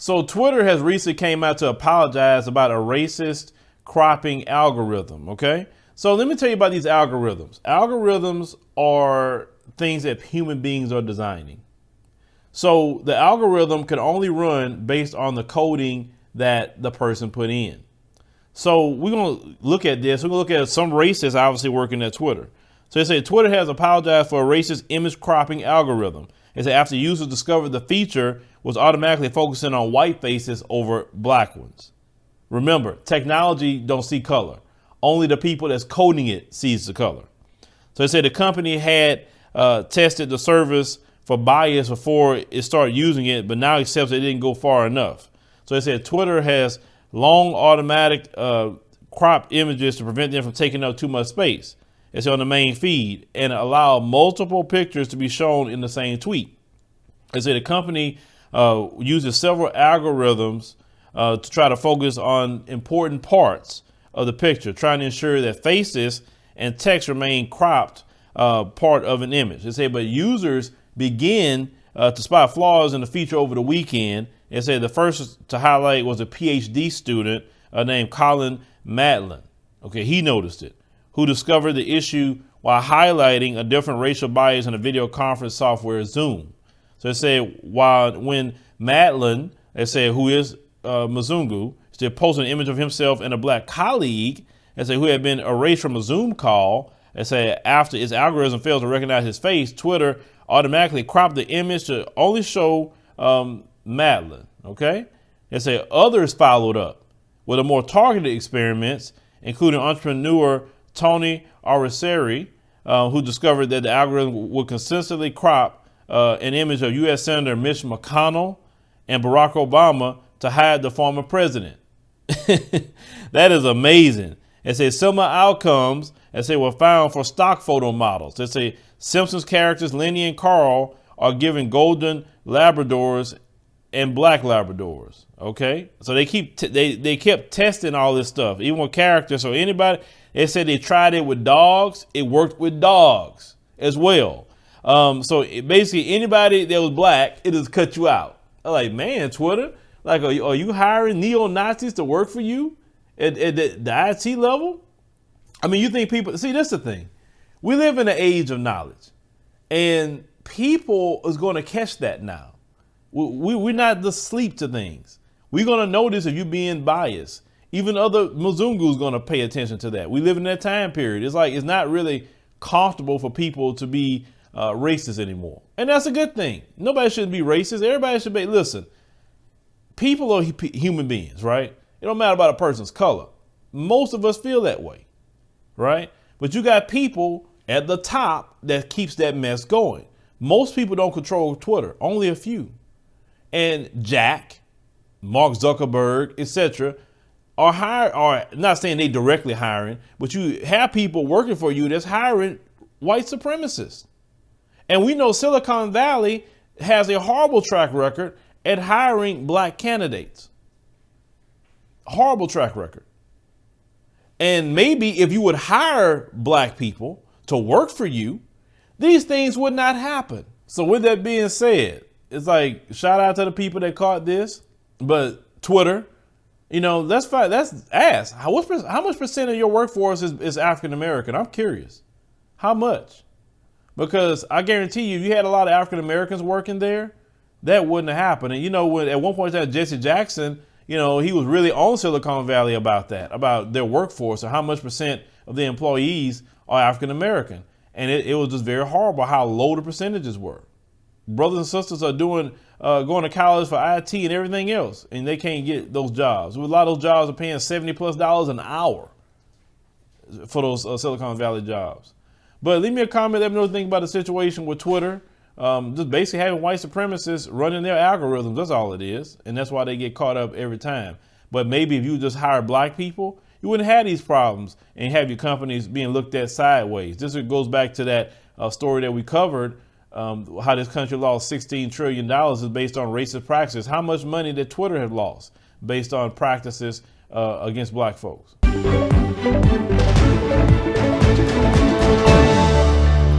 So Twitter has recently came out to apologize about a racist cropping algorithm. Okay. So let me tell you about these algorithms. Algorithms are things that human beings are designing. So the algorithm can only run based on the coding that the person put in. So we're going to look at this. We're going to look at some racists obviously working at Twitter. So they say Twitter has apologized for a racist image cropping algorithm. They say after users discovered the feature was automatically focusing on white faces over black ones. Remember, technology don't see color. Only the people that's coding it sees the color. So they said the company had tested the service for bias before it started using it, but now accepts it didn't go far enough. So they said Twitter has long automatic cropped images to prevent them from taking up too much space. It's on the main feed and allow multiple pictures to be shown in the same tweet. They say the company uses several algorithms to try to focus on important parts of the picture, trying to ensure that faces and text remain cropped part of an image. They say, but users begin to spot flaws in the feature over the weekend. They say the first to highlight was a PhD student named Colin Matlin. Okay, he noticed it, who discovered the issue while highlighting a different racial bias in a video conference software Zoom. So they say when Matlin, they say who is Mzungu, they posted an image of himself and a black colleague, they say who had been erased from a Zoom call. They say after its algorithm failed to recognize his face, Twitter automatically cropped the image to only show Matlin. Okay, they say others followed up with a more targeted experiments, including entrepreneur Tony Araceri, who discovered that the algorithm would consistently crop an image of U.S. Senator Mitch McConnell and Barack Obama to hide the former president. That is amazing. It says similar outcomes as they were found for stock photo models. They say Simpsons characters Lenny and Carl are given golden Labradors and black Labradors. Okay, so they kept testing all this stuff, even with characters. So anybody, they said they tried it with dogs. It worked with dogs as well. So basically anybody that was black, it just cut you out. I'm like, man, Twitter, like, are you hiring neo-Nazis to work for you at the IT level? I mean, you think people, see, that's the thing. We live in an age of knowledge and people is going to catch that now. We're not just sleep to things. We're going to notice if you're being biased. Even other Mzungu's going to pay attention to that. We live in that time period. It's like, it's not really comfortable for people to be racist anymore. And that's a good thing. Nobody should be racist. Everybody should be, listen, people are human beings, right? It don't matter about a person's color. Most of us feel that way, right? But you got people at the top that keeps that mess going. Most people don't control Twitter, only a few. And Jack, Mark Zuckerberg, etc., are not saying they directly hiring, but you have people working for you that's hiring white supremacists. And we know Silicon Valley has a horrible track record at hiring black candidates. Horrible track record. And maybe if you would hire black people to work for you, these things would not happen. So with that being said, it's like, shout out to the people that caught this, but Twitter, you know, that's fine. That's ask. How much percent of your workforce is African-American? I'm curious. How much? Because I guarantee you, if you had a lot of African-Americans working there, that wouldn't have happened. And, you know, when at one point in time, Jesse Jackson, you know, he was really on Silicon Valley about that, about their workforce and how much percent of the employees are African-American. And it was just very horrible how low the percentages were. Brothers and sisters are going to college for IT and everything else, and they can't get those jobs. A lot of those jobs are paying $70+ an hour for those Silicon Valley jobs. But leave me a comment. Let me know what you think about the situation with Twitter. Just basically having white supremacists running their algorithms. That's all it is. And that's why they get caught up every time. But maybe if you just hire black people, you wouldn't have these problems and have your companies being looked at sideways. This goes back to that story that we covered, how this country lost $16 trillion is based on racist practices. How much money did Twitter have lost based on practices against black folks?